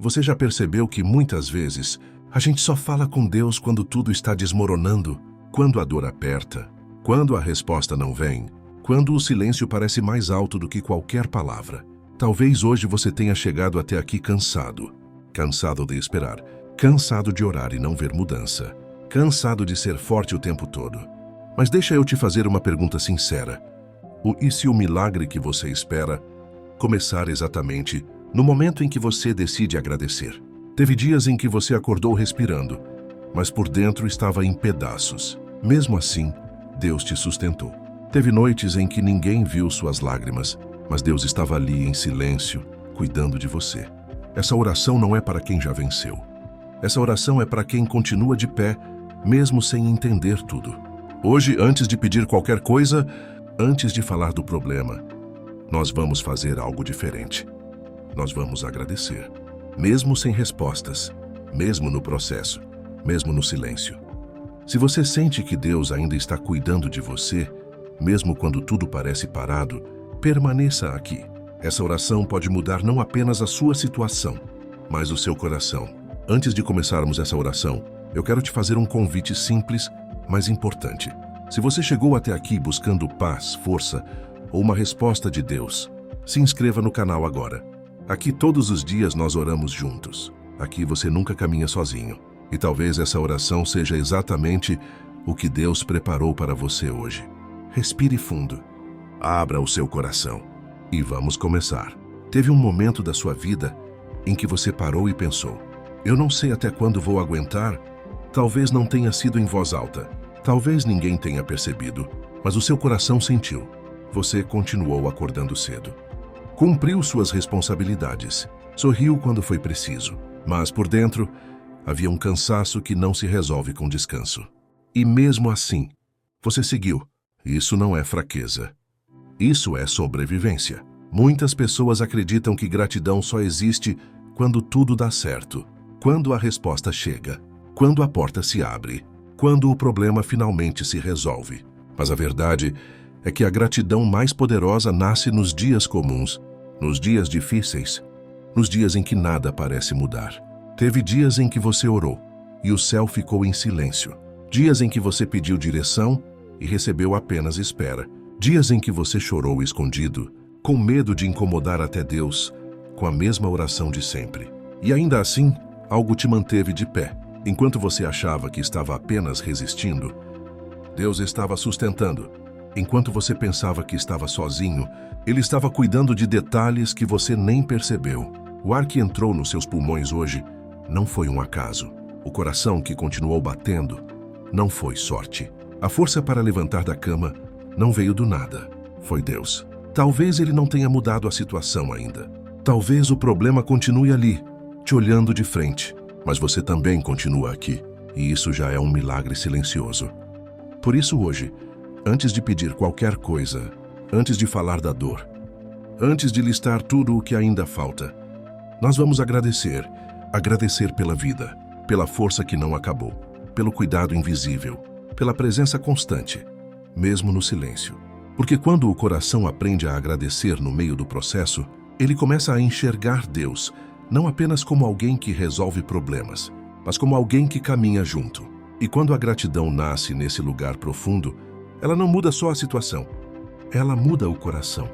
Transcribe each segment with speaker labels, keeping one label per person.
Speaker 1: Você já percebeu que muitas vezes a gente só fala com Deus quando tudo está desmoronando, quando a dor aperta, quando a resposta não vem, quando o silêncio parece mais alto do que qualquer palavra? Talvez hoje você tenha chegado até aqui cansado. Cansado de esperar, cansado de orar e não ver mudança, cansado de ser forte o tempo todo. Mas deixa eu te fazer uma pergunta sincera. E se o milagre que você espera começar exatamente no momento em que você decide agradecer? Teve dias em que você acordou respirando, mas por dentro estava em pedaços. Mesmo assim, Deus te sustentou. Teve noites em que ninguém viu suas lágrimas, mas Deus estava ali em silêncio, cuidando de você. Essa oração não é para quem já venceu. Essa oração é para quem continua de pé, mesmo sem entender tudo. Hoje, antes de pedir qualquer coisa, antes de falar do problema, nós vamos fazer algo diferente. Nós vamos agradecer, mesmo sem respostas, mesmo no processo, mesmo no silêncio. Se você sente que Deus ainda está cuidando de você, mesmo quando tudo parece parado, permaneça aqui. Essa oração pode mudar não apenas a sua situação, mas o seu coração. Antes de começarmos essa oração, eu quero te fazer um convite simples, mas importante. Se você chegou até aqui buscando paz, força ou uma resposta de Deus, se inscreva no canal agora. Aqui todos os dias nós oramos juntos. Aqui você nunca caminha sozinho. E talvez essa oração seja exatamente o que Deus preparou para você hoje. Respire fundo. Abra o seu coração. E vamos começar. Teve um momento da sua vida em que você parou e pensou: eu não sei até quando vou aguentar. Talvez não tenha sido em voz alta. Talvez ninguém tenha percebido. Mas o seu coração sentiu. Você continuou acordando cedo. Cumpriu suas responsabilidades. Sorriu quando foi preciso. Mas por dentro, havia um cansaço que não se resolve com descanso. E mesmo assim, você seguiu. Isso não é fraqueza. Isso é sobrevivência. Muitas pessoas acreditam que gratidão só existe quando tudo dá certo, quando a resposta chega, quando a porta se abre, quando o problema finalmente se resolve. Mas a verdade é que a gratidão mais poderosa nasce nos dias comuns, nos dias difíceis, nos dias em que nada parece mudar. Teve dias em que você orou e o céu ficou em silêncio. Dias em que você pediu direção e recebeu apenas espera. Dias em que você chorou escondido, com medo de incomodar até Deus, com a mesma oração de sempre. E ainda assim, algo te manteve de pé. Enquanto você achava que estava apenas resistindo, Deus estava sustentando. Enquanto você pensava que estava sozinho, Ele estava cuidando de detalhes que você nem percebeu. O ar que entrou nos seus pulmões hoje não foi um acaso. O coração que continuou batendo não foi sorte. A força para levantar da cama não veio do nada. Foi Deus. Talvez Ele não tenha mudado a situação ainda. Talvez o problema continue ali, te olhando de frente. Mas você também continua aqui. E isso já é um milagre silencioso. Por isso hoje, antes de pedir qualquer coisa, antes de falar da dor, antes de listar tudo o que ainda falta, nós vamos agradecer. Agradecer pela vida, pela força que não acabou, pelo cuidado invisível, pela presença constante, mesmo no silêncio. Porque quando o coração aprende a agradecer no meio do processo, ele começa a enxergar Deus, não apenas como alguém que resolve problemas, mas como alguém que caminha junto. E quando a gratidão nasce nesse lugar profundo, ela não muda só a situação, ela muda o coração.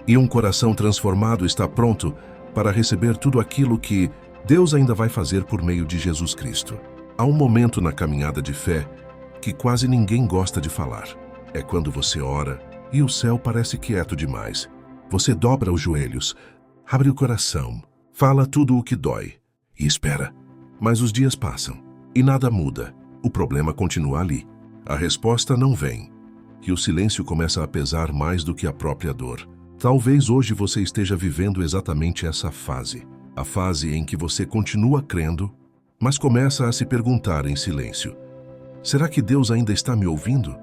Speaker 1: E um coração transformado está pronto para receber tudo aquilo que Deus ainda vai fazer por meio de Jesus Cristo. Há um momento na caminhada de fé que quase ninguém gosta de falar. É quando você ora e o céu parece quieto demais. Você dobra os joelhos, abre o coração, fala tudo o que dói e espera. Mas os dias passam e nada muda. O problema continua ali. A resposta não vem. E o silêncio começa a pesar mais do que a própria dor. Talvez hoje você esteja vivendo exatamente essa fase. A fase em que você continua crendo, mas começa a se perguntar em silêncio: será que Deus ainda está me ouvindo?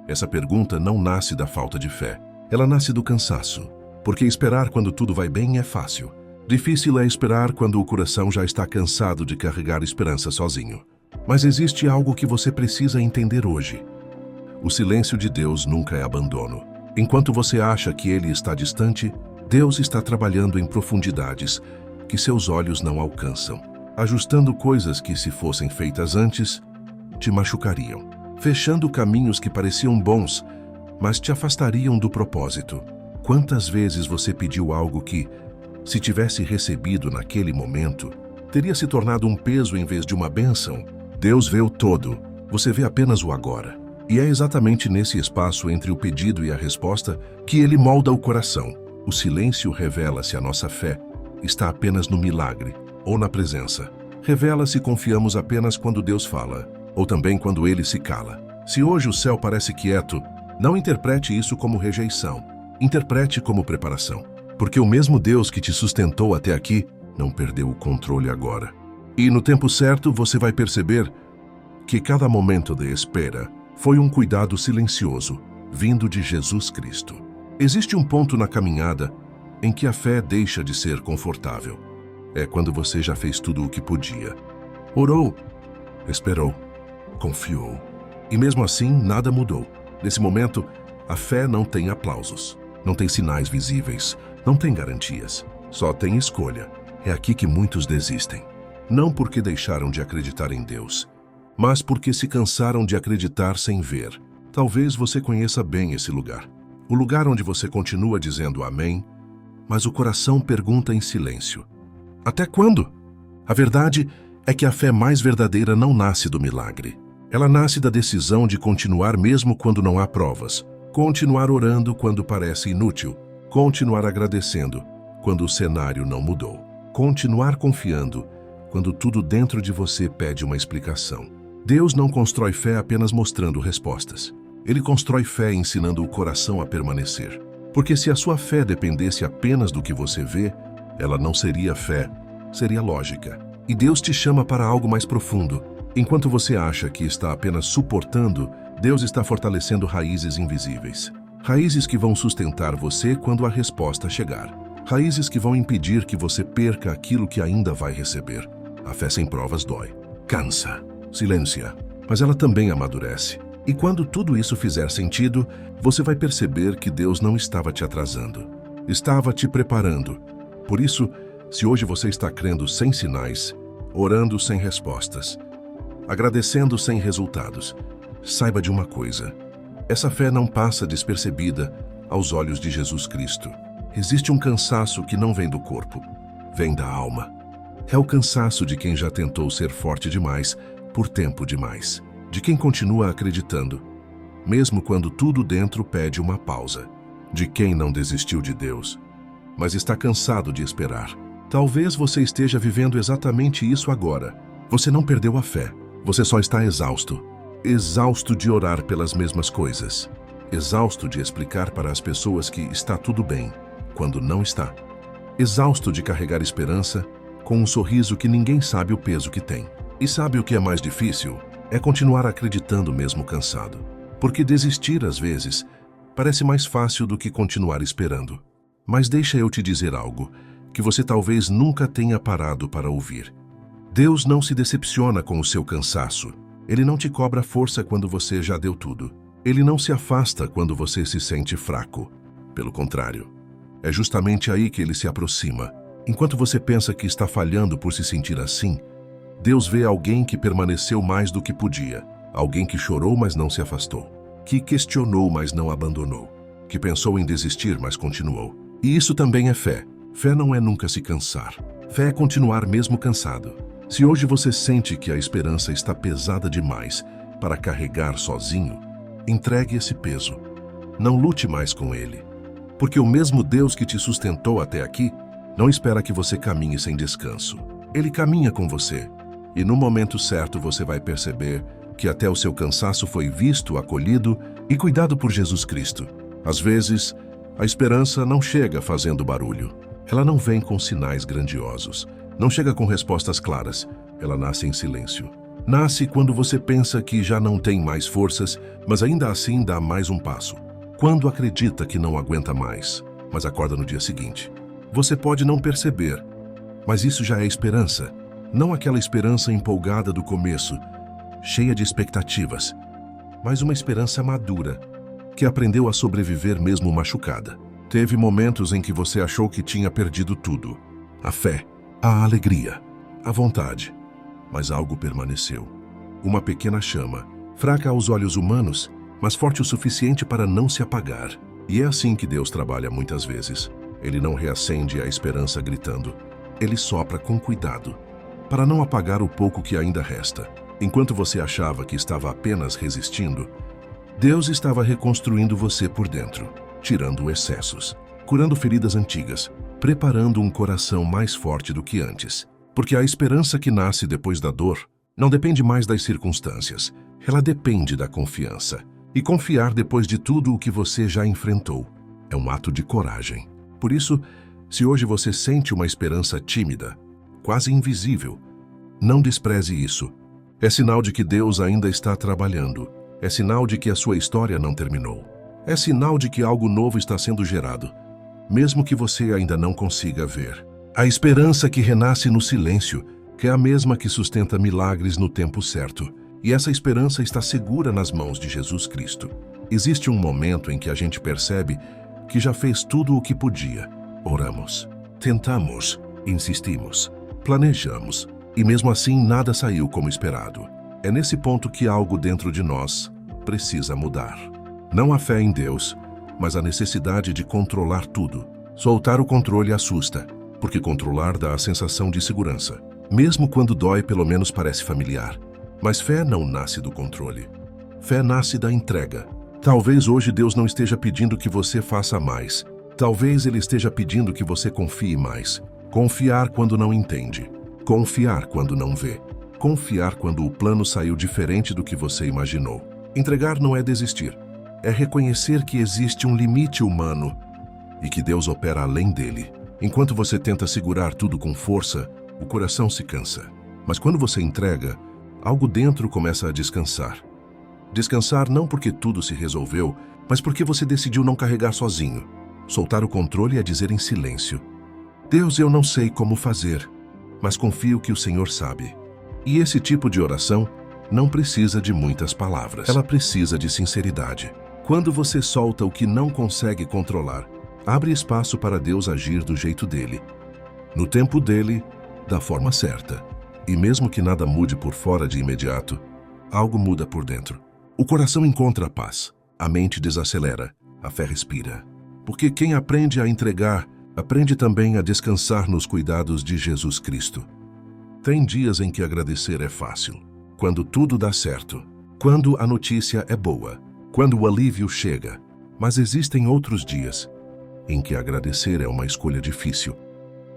Speaker 1: Essa pergunta não nasce da falta de fé. Ela nasce do cansaço. Porque esperar quando tudo vai bem é fácil. Difícil é esperar quando o coração já está cansado de carregar esperança sozinho. Mas existe algo que você precisa entender hoje. O silêncio de Deus nunca é abandono. Enquanto você acha que Ele está distante, Deus está trabalhando em profundidades, que seus olhos não alcançam, ajustando coisas que, se fossem feitas antes, te machucariam, fechando caminhos que pareciam bons, mas te afastariam do propósito. Quantas vezes você pediu algo que, se tivesse recebido naquele momento, teria se tornado um peso em vez de uma bênção? Deus vê o todo, você vê apenas o agora. E é exatamente nesse espaço entre o pedido e a resposta que Ele molda o coração. O silêncio revela se a nossa fé está apenas no milagre ou na presença. Revela se confiamos apenas quando Deus fala, ou também quando Ele se cala. Se hoje o céu parece quieto, não interprete isso como rejeição. Interprete como preparação. Porque o mesmo Deus que te sustentou até aqui não perdeu o controle agora. E no tempo certo você vai perceber que cada momento de espera foi um cuidado silencioso, vindo de Jesus Cristo. Existe um ponto na caminhada em que a fé deixa de ser confortável. É quando você já fez tudo o que podia. Orou, esperou, confiou. E mesmo assim, nada mudou. Nesse momento, a fé não tem aplausos, não tem sinais visíveis, não tem garantias, só tem escolha. É aqui que muitos desistem. Não porque deixaram de acreditar em Deus, mas porque se cansaram de acreditar sem ver. Talvez você conheça bem esse lugar. O lugar onde você continua dizendo amém, mas o coração pergunta em silêncio: até quando? A verdade é que a fé mais verdadeira não nasce do milagre. Ela nasce da decisão de continuar mesmo quando não há provas, continuar orando quando parece inútil, continuar agradecendo quando o cenário não mudou, continuar confiando quando tudo dentro de você pede uma explicação. Deus não constrói fé apenas mostrando respostas. Ele constrói fé ensinando o coração a permanecer. Porque se a sua fé dependesse apenas do que você vê, ela não seria fé, seria lógica. E Deus te chama para algo mais profundo. Enquanto você acha que está apenas suportando, Deus está fortalecendo raízes invisíveis. Raízes que vão sustentar você quando a resposta chegar. Raízes que vão impedir que você perca aquilo que ainda vai receber. A fé sem provas dói, cansa, silencia, mas ela também amadurece. E quando tudo isso fizer sentido, você vai perceber que Deus não estava te atrasando. Estava te preparando. Por isso, se hoje você está crendo sem sinais, orando sem respostas, agradecendo sem resultados, saiba de uma coisa: essa fé não passa despercebida aos olhos de Jesus Cristo. Existe um cansaço que não vem do corpo, vem da alma. É o cansaço de quem já tentou ser forte demais por tempo demais. De quem continua acreditando, mesmo quando tudo dentro pede uma pausa. De quem não desistiu de Deus, mas está cansado de esperar. Talvez você esteja vivendo exatamente isso agora. Você não perdeu a fé, você só está exausto. Exausto de orar pelas mesmas coisas. Exausto de explicar para as pessoas que está tudo bem, quando não está. Exausto de carregar esperança com um sorriso que ninguém sabe o peso que tem. E sabe o que é mais difícil? É continuar acreditando mesmo cansado. Porque desistir, às vezes, parece mais fácil do que continuar esperando. Mas deixa eu te dizer algo que você talvez nunca tenha parado para ouvir. Deus não se decepciona com o seu cansaço. Ele não te cobra força quando você já deu tudo. Ele não se afasta quando você se sente fraco. Pelo contrário, é justamente aí que ele se aproxima. Enquanto você pensa que está falhando por se sentir assim, Deus vê alguém que permaneceu mais do que podia, alguém que chorou, mas não se afastou, que questionou, mas não abandonou, que pensou em desistir, mas continuou. E isso também é fé. Fé não é nunca se cansar. Fé é continuar mesmo cansado. Se hoje você sente que a esperança está pesada demais para carregar sozinho, entregue esse peso. Não lute mais com ele. Porque o mesmo Deus que te sustentou até aqui não espera que você caminhe sem descanso. Ele caminha com você. E no momento certo você vai perceber que até o seu cansaço foi visto, acolhido e cuidado por Jesus Cristo. Às vezes, a esperança não chega fazendo barulho. Ela não vem com sinais grandiosos. Não chega com respostas claras. Ela nasce em silêncio. Nasce quando você pensa que já não tem mais forças, mas ainda assim dá mais um passo. Quando acredita que não aguenta mais, mas acorda no dia seguinte. Você pode não perceber, mas isso já é esperança. Não aquela esperança empolgada do começo, cheia de expectativas, mas uma esperança madura, que aprendeu a sobreviver mesmo machucada. Teve momentos em que você achou que tinha perdido tudo. A fé, a alegria, a vontade. Mas algo permaneceu. Uma pequena chama, fraca aos olhos humanos, mas forte o suficiente para não se apagar. E é assim que Deus trabalha muitas vezes. Ele não reacende a esperança gritando. Ele sopra com cuidado, para não apagar o pouco que ainda resta. Enquanto você achava que estava apenas resistindo, Deus estava reconstruindo você por dentro, tirando excessos, curando feridas antigas, preparando um coração mais forte do que antes. Porque a esperança que nasce depois da dor não depende mais das circunstâncias, ela depende da confiança. E confiar depois de tudo o que você já enfrentou é um ato de coragem. Por isso, se hoje você sente uma esperança tímida, quase invisível, não despreze isso. É sinal de que Deus ainda está trabalhando. É sinal de que a sua história não terminou. É sinal de que algo novo está sendo gerado, mesmo que você ainda não consiga ver. A esperança que renasce no silêncio, que é a mesma que sustenta milagres no tempo certo. E essa esperança está segura nas mãos de Jesus Cristo. Existe um momento em que a gente percebe que já fez tudo o que podia. Oramos, tentamos, insistimos, planejamos, e mesmo assim nada saiu como esperado. É nesse ponto que algo dentro de nós precisa mudar. Não a fé em Deus, mas a necessidade de controlar tudo. Soltar o controle assusta, porque controlar dá a sensação de segurança. Mesmo quando dói, pelo menos parece familiar. Mas fé não nasce do controle. Fé nasce da entrega. Talvez hoje Deus não esteja pedindo que você faça mais. Talvez Ele esteja pedindo que você confie mais. Confiar quando não entende. Confiar quando não vê. Confiar quando o plano saiu diferente do que você imaginou. Entregar não é desistir. É reconhecer que existe um limite humano e que Deus opera além dele. Enquanto você tenta segurar tudo com força, o coração se cansa. Mas quando você entrega, algo dentro começa a descansar. Descansar não porque tudo se resolveu, mas porque você decidiu não carregar sozinho. Soltar o controle é dizer em silêncio: Deus, eu não sei como fazer, mas confio que o Senhor sabe. E esse tipo de oração não precisa de muitas palavras. Ela precisa de sinceridade. Quando você solta o que não consegue controlar, abre espaço para Deus agir do jeito dele, no tempo dele, da forma certa. E mesmo que nada mude por fora de imediato, algo muda por dentro. O coração encontra a paz, a mente desacelera, a fé respira. Porque quem aprende a entregar, aprende também a descansar nos cuidados de Jesus Cristo. Tem dias em que agradecer é fácil, quando tudo dá certo, quando a notícia é boa, quando o alívio chega. Mas existem outros dias em que agradecer é uma escolha difícil.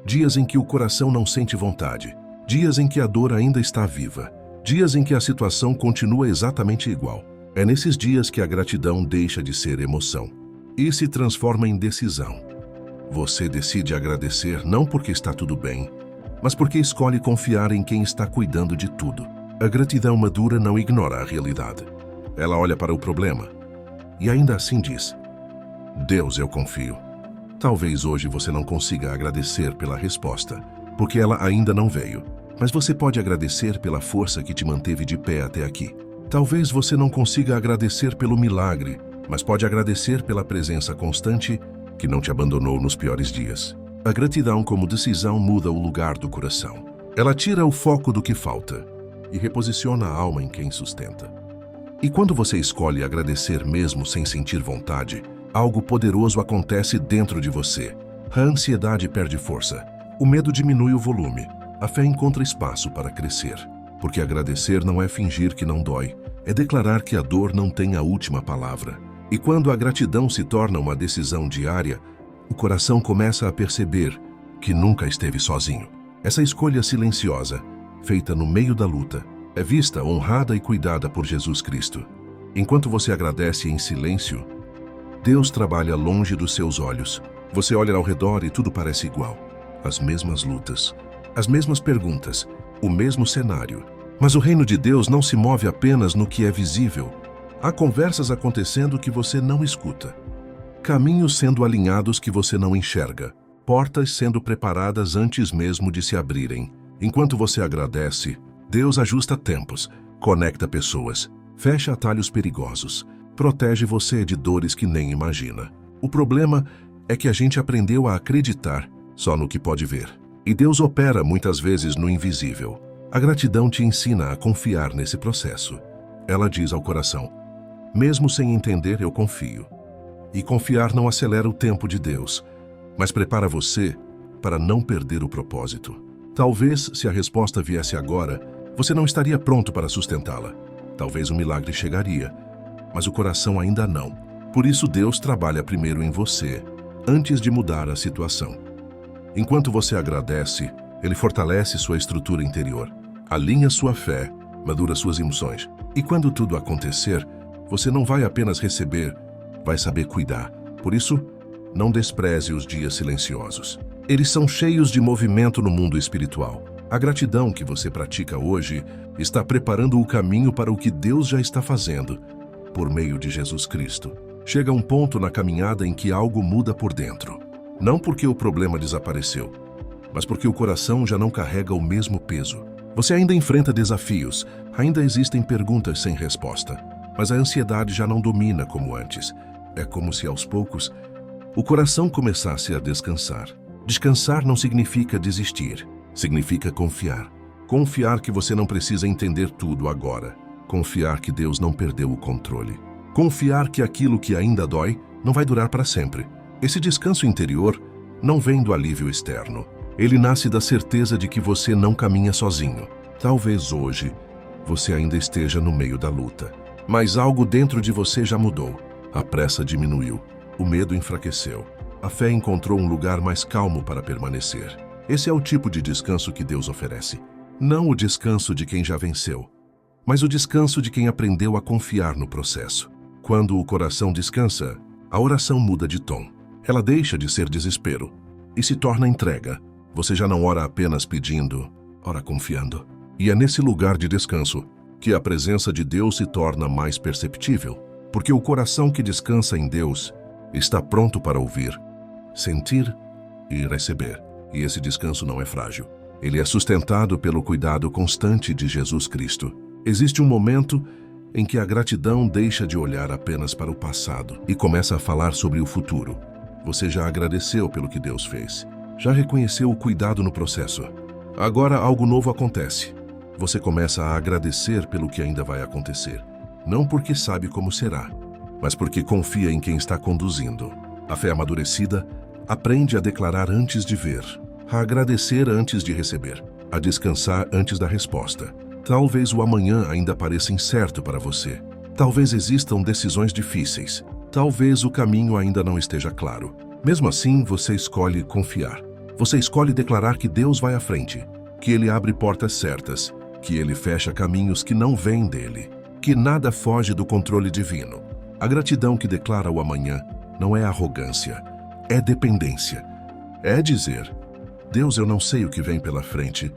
Speaker 1: Dias em que o coração não sente vontade. Dias em que a dor ainda está viva. Dias em que a situação continua exatamente igual. É nesses dias que a gratidão deixa de ser emoção e se transforma em decisão. Você decide agradecer não porque está tudo bem, mas porque escolhe confiar em quem está cuidando de tudo. A gratidão madura não ignora a realidade. Ela olha para o problema e ainda assim diz: Deus, eu confio. Talvez hoje você não consiga agradecer pela resposta, porque ela ainda não veio. Mas você pode agradecer pela força que te manteve de pé até aqui. Talvez você não consiga agradecer pelo milagre, mas pode agradecer pela presença constante que não te abandonou nos piores dias. A gratidão como decisão muda o lugar do coração. Ela tira o foco do que falta e reposiciona a alma em quem sustenta. E quando você escolhe agradecer mesmo sem sentir vontade, algo poderoso acontece dentro de você. A ansiedade perde força, o medo diminui o volume, a fé encontra espaço para crescer. Porque agradecer não é fingir que não dói, é declarar que a dor não tem a última palavra. E quando a gratidão se torna uma decisão diária, o coração começa a perceber que nunca esteve sozinho. Essa escolha silenciosa, feita no meio da luta, é vista, honrada e cuidada por Jesus Cristo. Enquanto você agradece em silêncio, Deus trabalha longe dos seus olhos. Você olha ao redor e tudo parece igual. As mesmas lutas, as mesmas perguntas, o mesmo cenário. Mas o reino de Deus não se move apenas no que é visível. Há conversas acontecendo que você não escuta. Caminhos sendo alinhados que você não enxerga. Portas sendo preparadas antes mesmo de se abrirem. Enquanto você agradece, Deus ajusta tempos, conecta pessoas, fecha atalhos perigosos, protege você de dores que nem imagina. O problema é que a gente aprendeu a acreditar só no que pode ver. E Deus opera muitas vezes no invisível. A gratidão te ensina a confiar nesse processo. Ela diz ao coração: mesmo sem entender, eu confio. E confiar não acelera o tempo de Deus, mas prepara você para não perder o propósito. Talvez, se a resposta viesse agora, você não estaria pronto para sustentá-la. Talvez o milagre chegaria, mas o coração ainda não. Por isso Deus trabalha primeiro em você, antes de mudar a situação. Enquanto você agradece, Ele fortalece sua estrutura interior, alinha sua fé, madura suas emoções. E quando tudo acontecer, você não vai apenas receber, vai saber cuidar. Por isso, não despreze os dias silenciosos. Eles são cheios de movimento no mundo espiritual. A gratidão que você pratica hoje está preparando o caminho para o que Deus já está fazendo, por meio de Jesus Cristo. Chega um ponto na caminhada em que algo muda por dentro. Não porque o problema desapareceu, mas porque o coração já não carrega o mesmo peso. Você ainda enfrenta desafios, ainda existem perguntas sem resposta, mas a ansiedade já não domina como antes. É como se, aos poucos, o coração começasse a descansar. Descansar não significa desistir, significa confiar. Confiar que você não precisa entender tudo agora. Confiar que Deus não perdeu o controle. Confiar que aquilo que ainda dói não vai durar para sempre. Esse descanso interior não vem do alívio externo. Ele nasce da certeza de que você não caminha sozinho. Talvez hoje você ainda esteja no meio da luta, mas algo dentro de você já mudou. A pressa diminuiu, o medo enfraqueceu. A fé encontrou um lugar mais calmo para permanecer. Esse é o tipo de descanso que Deus oferece. Não o descanso de quem já venceu, mas o descanso de quem aprendeu a confiar no processo. Quando o coração descansa, a oração muda de tom. Ela deixa de ser desespero e se torna entrega. Você já não ora apenas pedindo, ora confiando. E é nesse lugar de descanso que a presença de Deus se torna mais perceptível, porque o coração que descansa em Deus está pronto para ouvir, sentir e receber. E esse descanso não é frágil. Ele é sustentado pelo cuidado constante de Jesus Cristo. Existe um momento em que a gratidão deixa de olhar apenas para o passado e começa a falar sobre o futuro. Você já agradeceu pelo que Deus fez. Já reconheceu o cuidado no processo. Agora algo novo acontece. Você começa a agradecer pelo que ainda vai acontecer. Não porque sabe como será, mas porque confia em quem está conduzindo. A fé amadurecida aprende a declarar antes de ver, a agradecer antes de receber, a descansar antes da resposta. Talvez o amanhã ainda pareça incerto para você. Talvez existam decisões difíceis. Talvez o caminho ainda não esteja claro. Mesmo assim, você escolhe confiar. Você escolhe declarar que Deus vai à frente, que Ele abre portas certas, que Ele fecha caminhos que não vêm dele, que nada foge do controle divino. A gratidão que declara o amanhã não é arrogância, é dependência. É dizer: Deus, eu não sei o que vem pela frente,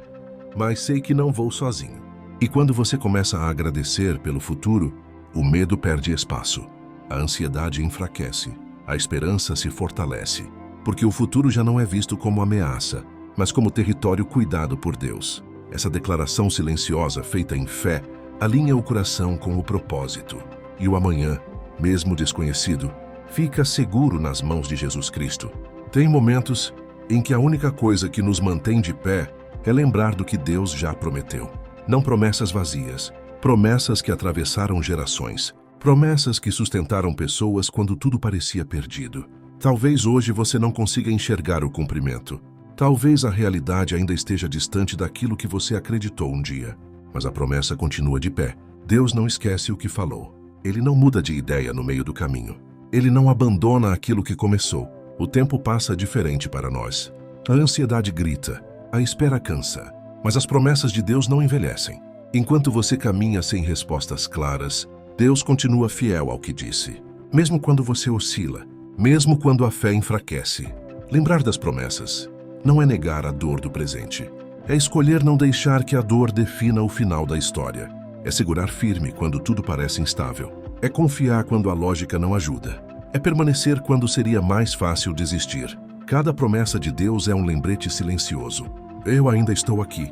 Speaker 1: mas sei que não vou sozinho. E quando você começa a agradecer pelo futuro, o medo perde espaço, a ansiedade enfraquece, a esperança se fortalece, porque o futuro já não é visto como ameaça, mas como território cuidado por Deus. Essa declaração silenciosa, feita em fé, alinha o coração com o propósito. E o amanhã, mesmo desconhecido, fica seguro nas mãos de Jesus Cristo. Tem momentos em que a única coisa que nos mantém de pé é lembrar do que Deus já prometeu. Não promessas vazias, promessas que atravessaram gerações, promessas que sustentaram pessoas quando tudo parecia perdido. Talvez hoje você não consiga enxergar o cumprimento. Talvez a realidade ainda esteja distante daquilo que você acreditou um dia, mas a promessa continua de pé. Deus não esquece o que falou. Ele não muda de ideia no meio do caminho. Ele não abandona aquilo que começou. O tempo passa diferente para nós. A ansiedade grita, a espera cansa, mas as promessas de Deus não envelhecem. Enquanto você caminha sem respostas claras, Deus continua fiel ao que disse. Mesmo quando você oscila, mesmo quando a fé enfraquece. Lembrar das promessas não é negar a dor do presente. É escolher não deixar que a dor defina o final da história. É segurar firme quando tudo parece instável. É confiar quando a lógica não ajuda. É permanecer quando seria mais fácil desistir. Cada promessa de Deus é um lembrete silencioso. Eu ainda estou aqui.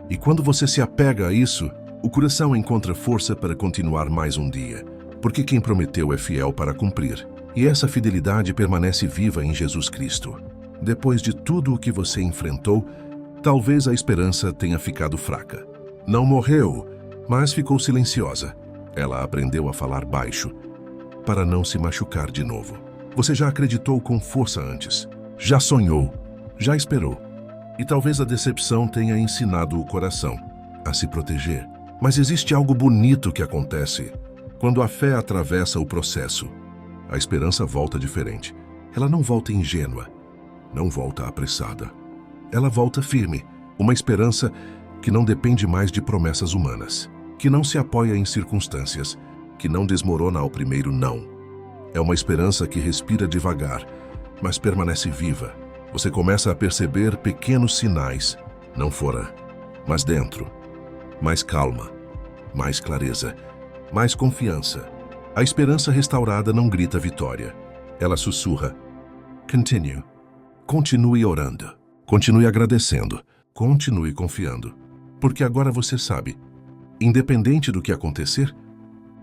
Speaker 1: E quando você se apega a isso, o coração encontra força para continuar mais um dia. Porque quem prometeu é fiel para cumprir. E essa fidelidade permanece viva em Jesus Cristo. Depois de tudo o que você enfrentou, Talvez a esperança tenha ficado fraca. Não morreu, mas ficou silenciosa. Ela aprendeu a falar baixo, para não se machucar de novo. Você já acreditou com força antes, já sonhou, já esperou. E talvez a decepção tenha ensinado o coração a se proteger. Mas existe algo bonito que acontece quando a fé atravessa o processo. A esperança volta diferente. Ela não volta ingênua, não volta apressada. Ela volta firme, uma esperança que não depende mais de promessas humanas, que não se apoia em circunstâncias, que não desmorona ao primeiro não. É uma esperança que respira devagar, mas permanece viva. Você começa a perceber pequenos sinais, não fora, mas dentro. Mais calma, mais clareza, mais confiança. A esperança restaurada não grita vitória. Ela sussurra: Continue. Continue orando. Continue agradecendo. Continue confiando. Porque agora você sabe, independente do que acontecer,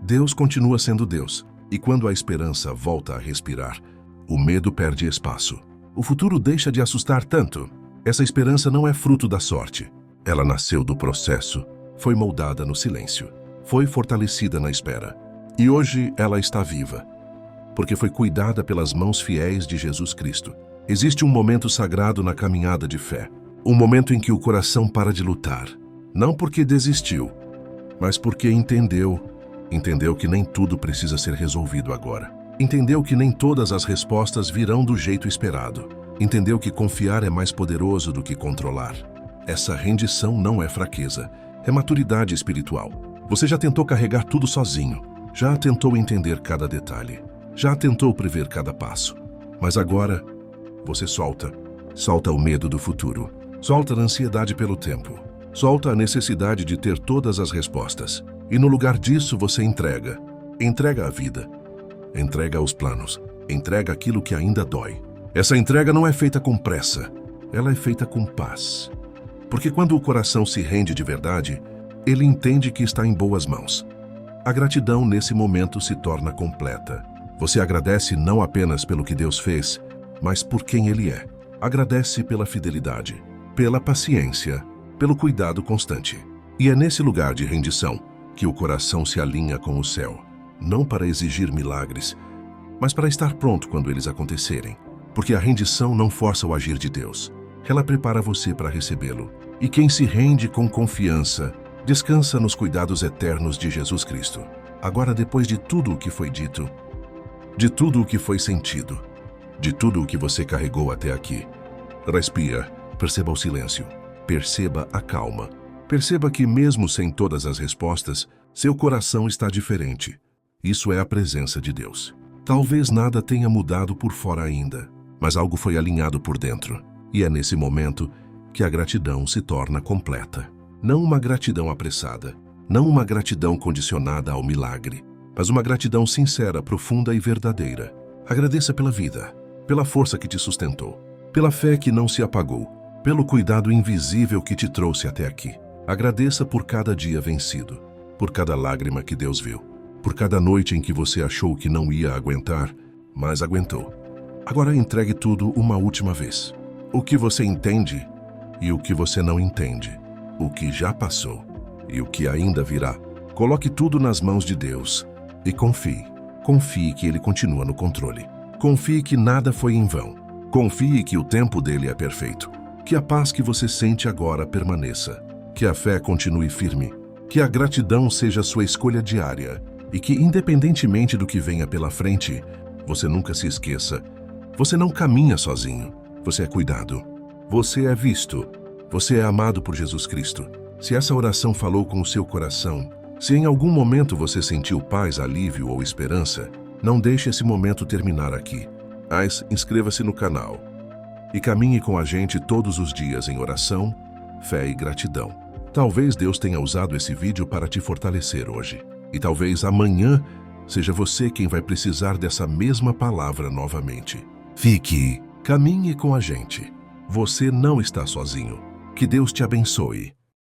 Speaker 1: Deus continua sendo Deus. E quando a esperança volta a respirar, o medo perde espaço. O futuro deixa de assustar tanto. Essa esperança não é fruto da sorte. Ela nasceu do processo, foi moldada no silêncio, foi fortalecida na espera. E hoje ela está viva, porque foi cuidada pelas mãos fiéis de Jesus Cristo. Existe um momento sagrado na caminhada de fé, um momento em que o coração para de lutar, não porque desistiu, mas porque entendeu que nem tudo precisa ser resolvido agora. Entendeu que nem todas as respostas virão do jeito esperado. Entendeu que confiar é mais poderoso do que controlar. Essa rendição não é fraqueza, é maturidade espiritual. Você já tentou carregar tudo sozinho, já tentou entender cada detalhe, já tentou prever cada passo. Mas agora, você solta o medo do futuro, solta a ansiedade pelo tempo, solta a necessidade de ter todas as respostas. E no lugar disso você entrega a vida, entrega os planos, entrega aquilo que ainda dói. Essa entrega não é feita com pressa, ela é feita com paz. Porque quando o coração se rende de verdade, ele entende que está em boas mãos. A gratidão nesse momento se torna completa. Você agradece não apenas pelo que Deus fez, mas por quem Ele é. Agradece pela fidelidade, pela paciência, pelo cuidado constante. E é nesse lugar de rendição que o coração se alinha com o céu, não para exigir milagres, mas para estar pronto quando eles acontecerem. Porque a rendição não força o agir de Deus, ela prepara você para recebê-lo. E quem se rende com confiança, descansa nos cuidados eternos de Jesus Cristo. Agora, depois de tudo o que foi dito, de tudo o que foi sentido, de tudo o que você carregou até aqui, respira, perceba o silêncio, perceba a calma. Perceba que mesmo sem todas as respostas, seu coração está diferente. Isso é a presença de Deus. Talvez nada tenha mudado por fora ainda, mas algo foi alinhado por dentro. E é nesse momento que a gratidão se torna completa. Não uma gratidão apressada, não uma gratidão condicionada ao milagre, mas uma gratidão sincera, profunda e verdadeira. Agradeça pela vida, pela força que te sustentou, pela fé que não se apagou, pelo cuidado invisível que te trouxe até aqui. Agradeça por cada dia vencido, por cada lágrima que Deus viu, por cada noite em que você achou que não ia aguentar, mas aguentou. Agora entregue tudo uma última vez. O que você entende e o que você não entende, o que já passou e o que ainda virá. Coloque tudo nas mãos de Deus e confie. Confie que Ele continua no controle. Confie que nada foi em vão. Confie que o tempo dele é perfeito. Que a paz que você sente agora permaneça. Que a fé continue firme, que a gratidão seja sua escolha diária e que, independentemente do que venha pela frente, você nunca se esqueça. Você não caminha sozinho, você é cuidado, você é visto, você é amado por Jesus Cristo. Se essa oração falou com o seu coração, se em algum momento você sentiu paz, alívio ou esperança, não deixe esse momento terminar aqui. Mas inscreva-se no canal e caminhe com a gente todos os dias em oração, fé e gratidão. Talvez Deus tenha usado esse vídeo para te fortalecer hoje. E talvez amanhã seja você quem vai precisar dessa mesma palavra novamente. Fique, caminhe com a gente. Você não está sozinho. Que Deus te abençoe.